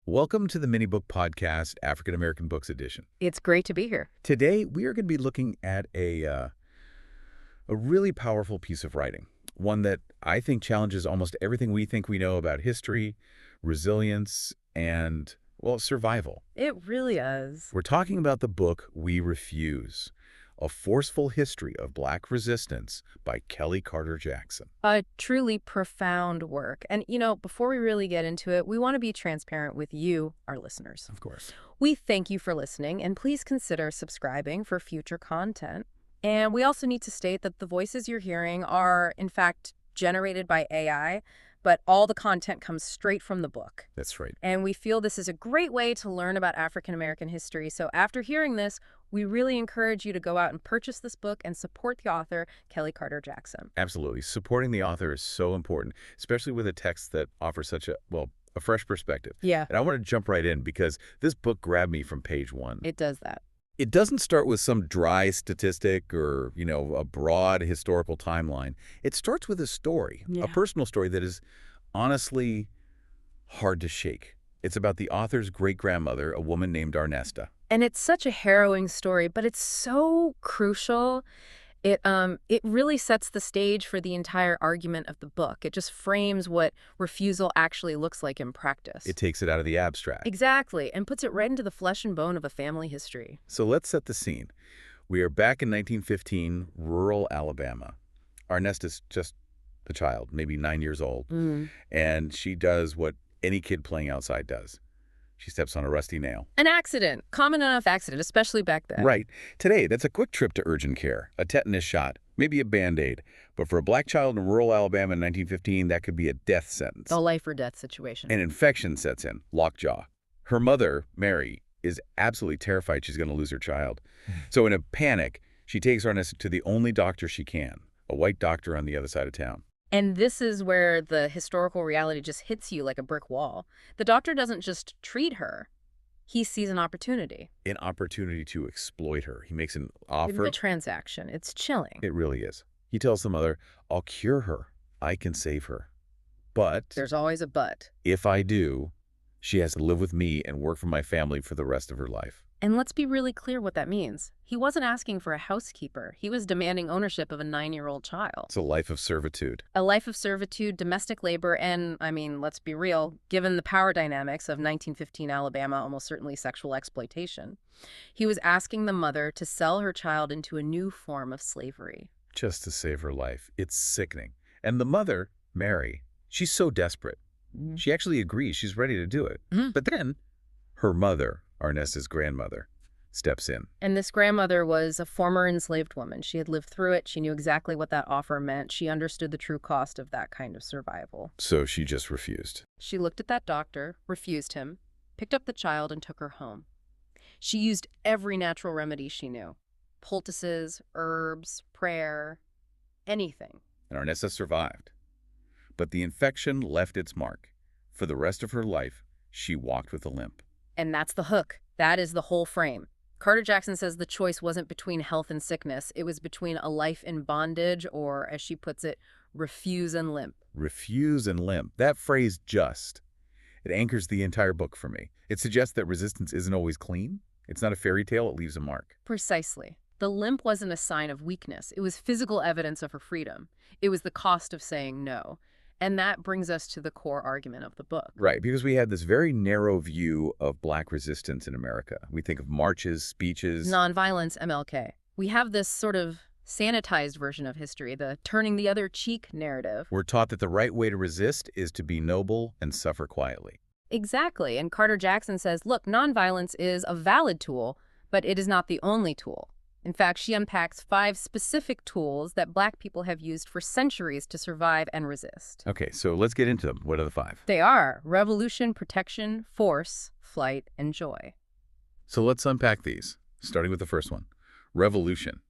Welcome to the Mini Book Podcast, African American Books Edition. It's great to be here. Today, we are going to be looking at a really powerful piece of writing, one that I think challenges almost everything we think we know about history, resilience, and, well, survival. It really is. We're talking about the book We Refuse, A Forceful History of Black Resistance by Kellie Carter Jackson. A truly profound work. And, before we really get into it, we want to be transparent with you, our listeners. Of course. We thank you for listening, and please consider subscribing for future content. And we also need to state that the voices you're hearing are, in fact, generated by AI, but all the content comes straight from the book. That's right. And we feel this is a great way to learn about African American history. So after hearing this, we really encourage you to go out and purchase this book and support the author, Kellie Carter Jackson. Absolutely. Supporting the author is so important, especially with a text that offers such a fresh perspective. Yeah. And I want to jump right in because this book grabbed me from page one. It does that. It doesn't start with some dry statistic or, a broad historical timeline. It starts with a story, a personal story that is honestly hard to shake. It's about the author's great-grandmother, a woman named Arnesta. And it's such a harrowing story, but it's so crucial. It really sets the stage for the entire argument of the book. It just frames what refusal actually looks like in practice. It takes it out of the abstract. Exactly, and puts it right into the flesh and bone of a family history. So let's set the scene. We are back in 1915, rural Alabama. Arnesta's just a child, maybe 9 years old, and she does what any kid playing outside does. She steps on a rusty nail. An accident. Common enough accident, especially back then. Right. Today, that's a quick trip to urgent care, a tetanus shot, maybe a Band-Aid. But for a black child in rural Alabama in 1915, that could be a death sentence. A life or death situation. An infection sets in, lockjaw. Her mother, Mary, is absolutely terrified she's going to lose her child. So in a panic, she takes Arnesta to the only doctor she can, a white doctor on the other side of town. And this is where the historical reality just hits you like a brick wall. The doctor doesn't just treat her. He sees an opportunity. An opportunity to exploit her. He makes an offer. A transaction. It's chilling. It really is. He tells the mother, I'll cure her. I can save her. But there's always a but. If I do, she has to live with me and work for my family for the rest of her life. And let's be really clear what that means. He wasn't asking for a housekeeper. He was demanding ownership of a 9-year-old child. It's a life of servitude. A life of servitude, domestic labor, and, let's be real, given the power dynamics of 1915 Alabama, almost certainly sexual exploitation. He was asking the mother to sell her child into a new form of slavery. Just to save her life. It's sickening. And the mother, Mary, she's so desperate. She actually agrees. She's ready to do it. But then her mother, Arnesta's grandmother, steps in. And this grandmother was a former enslaved woman. She had lived through it. She knew exactly what that offer meant. She understood the true cost of that kind of survival. So she just refused. She looked at that doctor, refused him, picked up the child, and took her home. She used every natural remedy she knew. Poultices, herbs, prayer, anything. And Arnesta survived. But the infection left its mark. For the rest of her life, she walked with a limp. And that's the hook. That is the whole frame. Carter Jackson says the choice wasn't between health and sickness. It was between a life in bondage or, as she puts it, refuse and limp. Refuse and limp. That phrase just. It anchors the entire book for me. It suggests that resistance isn't always clean. It's not a fairy tale. It leaves a mark. Precisely. The limp wasn't a sign of weakness. It was physical evidence of her freedom. It was the cost of saying no. And that brings us to the core argument of the book. Right, because we had this very narrow view of black resistance in America. We think of marches, speeches. Nonviolence, MLK. We have this sort of sanitized version of history, the turning the other cheek narrative. We're taught that the right way to resist is to be noble and suffer quietly. Exactly. And Carter Jackson says, look, nonviolence is a valid tool, but it is not the only tool. In fact, she unpacks 5 specific tools that Black people have used for centuries to survive and resist. Okay, so let's get into them. What are the 5? They are revolution, protection, force, flight, and joy. So let's unpack these, starting with the first one, revolution.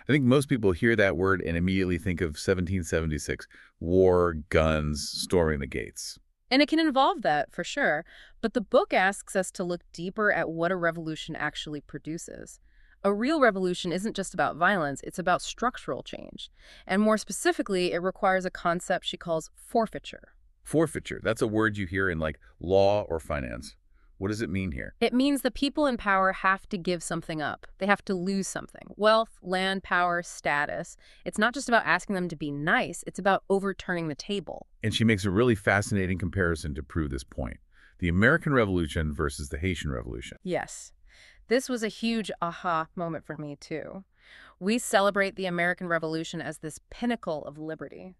I think most people hear that word and immediately think of 1776, war, guns, storming the gates. And it can involve that, for sure. But the book asks us to look deeper at what a revolution actually produces. A real revolution isn't just about violence, it's about structural change. And more specifically, it requires a concept she calls forfeiture. Forfeiture, that's a word you hear in like law or finance. What does it mean here? It means the people in power have to give something up. They have to lose something. Wealth, land, power, status. It's not just about asking them to be nice, it's about overturning the table. And she makes a really fascinating comparison to prove this point. The American Revolution versus the Haitian Revolution. Yes. This was a huge aha moment for me, too. We celebrate the American Revolution as this pinnacle of liberty.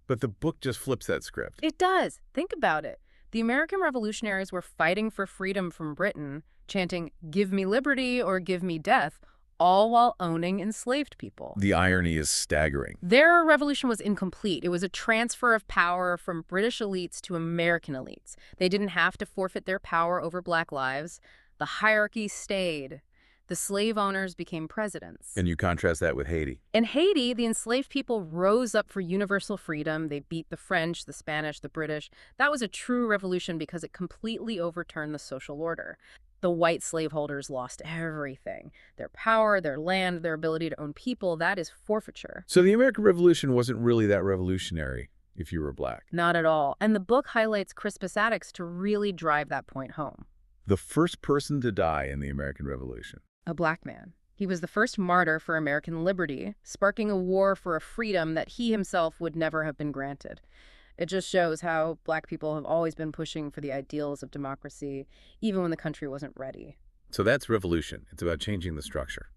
But the book just flips that script. It does. Think about it. The American revolutionaries were fighting for freedom from Britain, chanting, "Give me liberty or give me death," all while owning enslaved people. The irony is staggering. Their revolution was incomplete. It was a transfer of power from British elites to American elites. They didn't have to forfeit their power over Black lives. The hierarchy stayed. The slave owners became presidents. And you contrast that with Haiti. In Haiti, the enslaved people rose up for universal freedom. They beat the French, the Spanish, the British. That was a true revolution because it completely overturned the social order. The white slaveholders lost everything. Their power, their land, their ability to own people. That is forfeiture. So the American Revolution wasn't really that revolutionary if you were Black. Not at all. And the book highlights Crispus Attucks to really drive that point home. The first person to die in the American Revolution. A Black man. He was the first martyr for American liberty, sparking a war for a freedom that he himself would never have been granted. It just shows how Black people have always been pushing for the ideals of democracy, even when the country wasn't ready. So that's revolution. It's about changing the structure.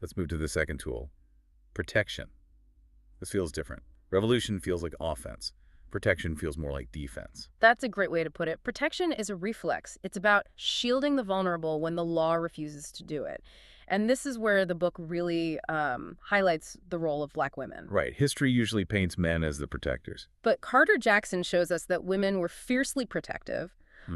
Let's move to the second tool. Protection. This feels different. Revolution feels like offense. Protection feels more like defense. That's a great way to put it. Protection is a reflex. It's about shielding the vulnerable when the law refuses to do it. And this is where the book really highlights the role of Black women. Right. History usually paints men as the protectors. But Carter Jackson shows us that women were fiercely protective,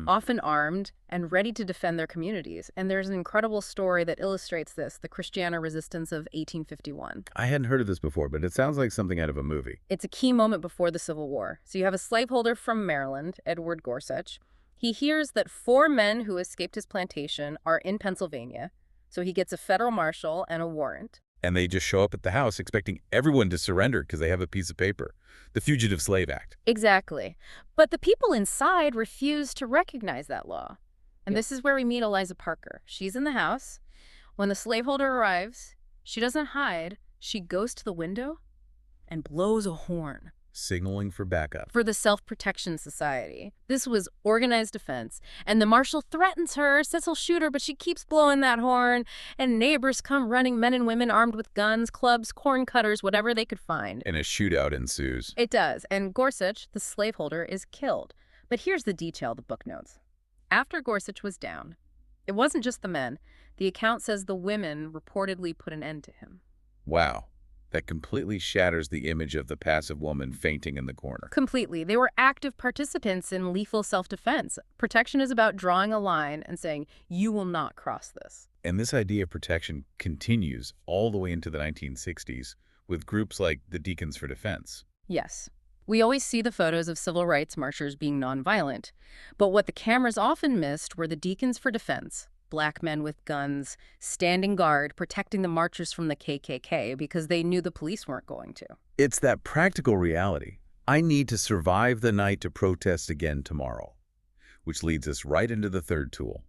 often armed, and ready to defend their communities. And there's an incredible story that illustrates this, the Christiana resistance of 1851. I hadn't heard of this before, but it sounds like something out of a movie. It's a key moment before the Civil War. So you have a slaveholder from Maryland, Edward Gorsuch. He hears that 4 men who escaped his plantation are in Pennsylvania, so he gets a federal marshal and a warrant. And they just show up at the house expecting everyone to surrender because they have a piece of paper. The Fugitive Slave Act. Exactly. But the people inside refuse to recognize that law. And this is where we meet Eliza Parker. She's in the house. When the slaveholder arrives, she doesn't hide. She goes to the window and blows a horn. Signaling for backup. For the Self-Protection Society. This was organized defense. And the marshal threatens her, says he'll shoot her, but she keeps blowing that horn. And neighbors come running, men and women armed with guns, clubs, corn cutters, whatever they could find. And a shootout ensues. It does. And Gorsuch, the slaveholder, is killed. But here's the detail the book notes. After Gorsuch was down, it wasn't just the men. The account says the women reportedly put an end to him. Wow. That completely shatters the image of the passive woman fainting in the corner. Completely. They were active participants in lethal self-defense. Protection is about drawing a line and saying, you will not cross this. And this idea of protection continues all the way into the 1960s with groups like the Deacons for Defense. Yes. We always see the photos of civil rights marchers being nonviolent. But what the cameras often missed were the Deacons for Defense. Black men with guns, standing guard, protecting the marchers from the KKK because they knew the police weren't going to. It's that practical reality. I need to survive the night to protest again tomorrow. Which leads us right into the third tool,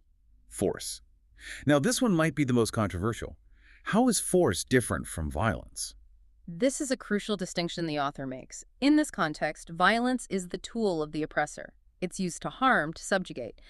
force. Now, this one might be the most controversial. How is force different from violence? This is a crucial distinction the author makes. In this context, violence is the tool of the oppressor. It's used to harm, to subjugate.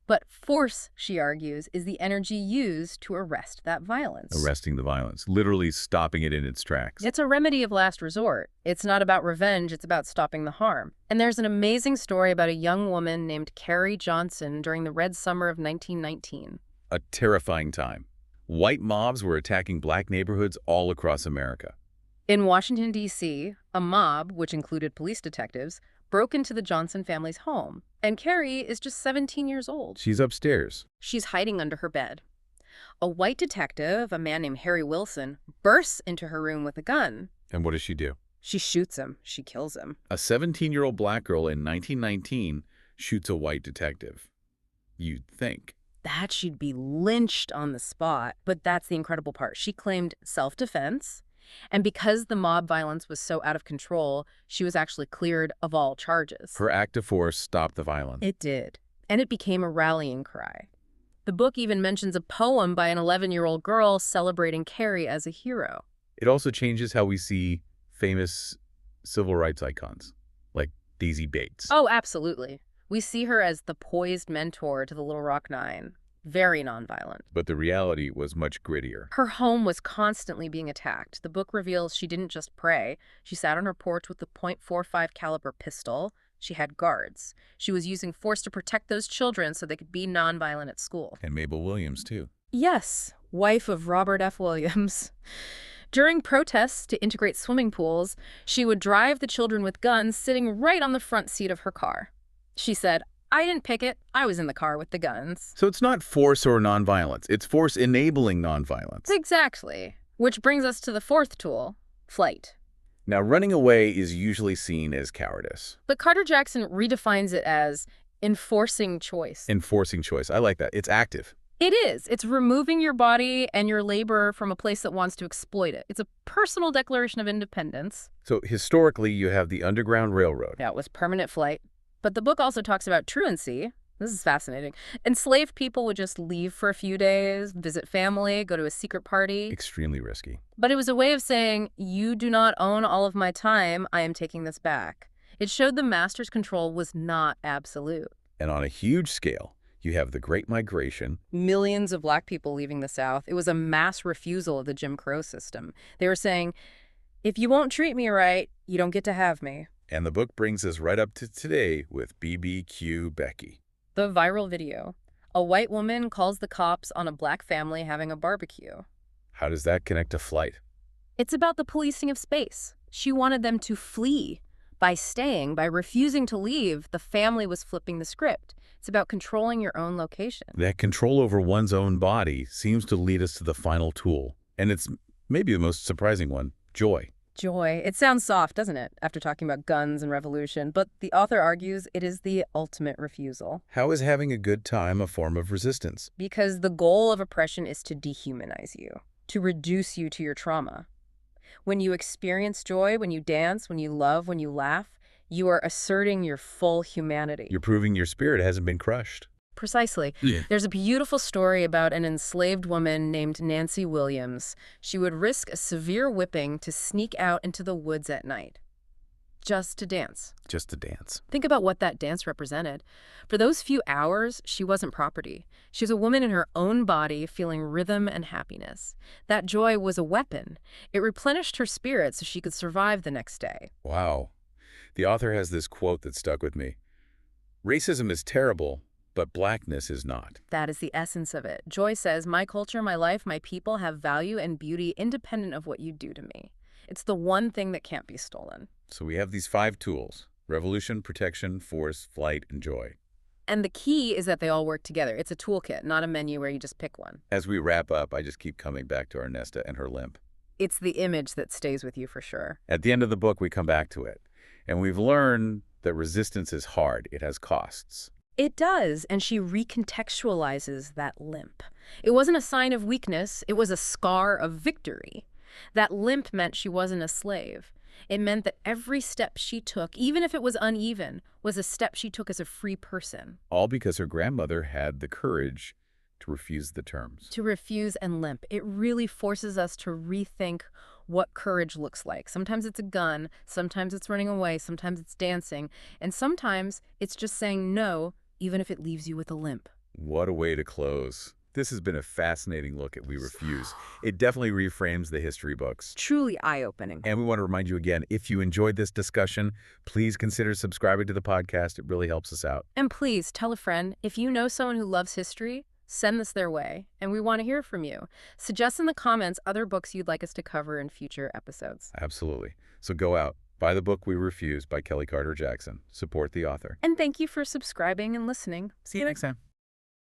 But force, she argues, is the energy used to arrest that violence. Arresting the violence, literally stopping it in its tracks. It's a remedy of last resort. It's not about revenge, it's about stopping the harm. And there's an amazing story about a young woman named Carrie Johnson during the Red Summer of 1919. A terrifying time. White mobs were attacking Black neighborhoods all across America. In Washington, D.C., a mob, which included police detectives, broke into the Johnson family's home. And Carrie is just 17 years old. She's upstairs. She's hiding under her bed. A white detective, a man named Harry Wilson, bursts into her room with a gun. And what does she do? She shoots him. She kills him. A 17-year-old Black girl in 1919 shoots a white detective. You'd think. That she'd be lynched on the spot. But that's the incredible part. She claimed self-defense. And because the mob violence was so out of control, she was actually cleared of all charges. Her act of force stopped the violence. It did. And it became a rallying cry. The book even mentions a poem by an 11-year-old girl celebrating Carrie as a hero. It also changes how we see famous civil rights icons, like Daisy Bates. Oh, absolutely. We see her as the poised mentor to the Little Rock Nine. Very nonviolent. But the reality was much grittier. Her home was constantly being attacked. The book reveals she didn't just pray. She sat on her porch with a .45 caliber pistol. She had guards. She was using force to protect those children so they could be nonviolent at school. And Mabel Williams, too. Yes, wife of Robert F. Williams. During protests to integrate swimming pools, she would drive the children with guns sitting right on the front seat of her car. She said, "I didn't pick it. I was in the car with the guns." So it's not force or nonviolence. It's force enabling nonviolence. Exactly. Which brings us to the fourth tool, flight. Now, running away is usually seen as cowardice. But Carter Jackson redefines it as enforcing choice. Enforcing choice. I like that. It's active. It is. It's removing your body and your labor from a place that wants to exploit it. It's a personal declaration of independence. So historically, you have the Underground Railroad. Yeah, it was permanent flight. But the book also talks about truancy. This is fascinating. Enslaved people would just leave for a few days, visit family, go to a secret party. Extremely risky. But it was a way of saying, you do not own all of my time. I am taking this back. It showed the master's control was not absolute. And on a huge scale, you have the Great Migration. Millions of black people leaving the South. It was a mass refusal of the Jim Crow system. They were saying, if you won't treat me right, you don't get to have me. And the book brings us right up to today with BBQ Becky. The viral video. A white woman calls the cops on a black family having a barbecue. How does that connect to flight? It's about the policing of space. She wanted them to flee. By staying, by refusing to leave, the family was flipping the script. It's about controlling your own location. That control over one's own body seems to lead us to the final tool. And it's maybe the most surprising one, joy. Joy. It sounds soft, doesn't it, after talking about guns and revolution, but the author argues it is the ultimate refusal. How is having a good time a form of resistance? Because the goal of oppression is to dehumanize you, to reduce you to your trauma. When you experience joy, when you dance, when you love, when you laugh, you are asserting your full humanity. You're proving your spirit hasn't been crushed. Precisely. Yeah. There's a beautiful story about an enslaved woman named Nancy Williams. She would risk a severe whipping to sneak out into the woods at night. Just to dance. Just to dance. Think about what that dance represented. For those few hours, she wasn't property. She was a woman in her own body feeling rhythm and happiness. That joy was a weapon. It replenished her spirit so she could survive the next day. Wow. The author has this quote that stuck with me. Racism is terrible, but blackness is not. That is the essence of it. Joy says, my culture, my life, my people have value and beauty independent of what you do to me. It's the one thing that can't be stolen. So we have these 5 tools: revolution, protection, force, flight, and joy. And the key is that they all work together. It's a toolkit, not a menu where you just pick one. As we wrap up, I just keep coming back to Ernesta and her limp. It's the image that stays with you for sure. At the end of the book, we come back to it. And we've learned that resistance is hard. It has costs. It does, and she recontextualizes that limp. It wasn't a sign of weakness. It was a scar of victory. That limp meant she wasn't a slave. It meant that every step she took, even if it was uneven, was a step she took as a free person. All because her grandmother had the courage to refuse the terms. To refuse and limp. It really forces us to rethink what courage looks like. Sometimes it's a gun, sometimes it's running away, sometimes it's dancing, and sometimes it's just saying no, even if it leaves you with a limp. What a way to close. This has been a fascinating look at We Refuse. It definitely reframes the history books. Truly eye-opening. And we want to remind you again, if you enjoyed this discussion, please consider subscribing to the podcast. It really helps us out. And please tell a friend. If you know someone who loves history, send this their way, and we want to hear from you. Suggest in the comments other books you'd like us to cover in future episodes. Absolutely. So go out, buy the book We Refuse by Kellie Carter Jackson. Support the author. And thank you for subscribing and listening. See you next time.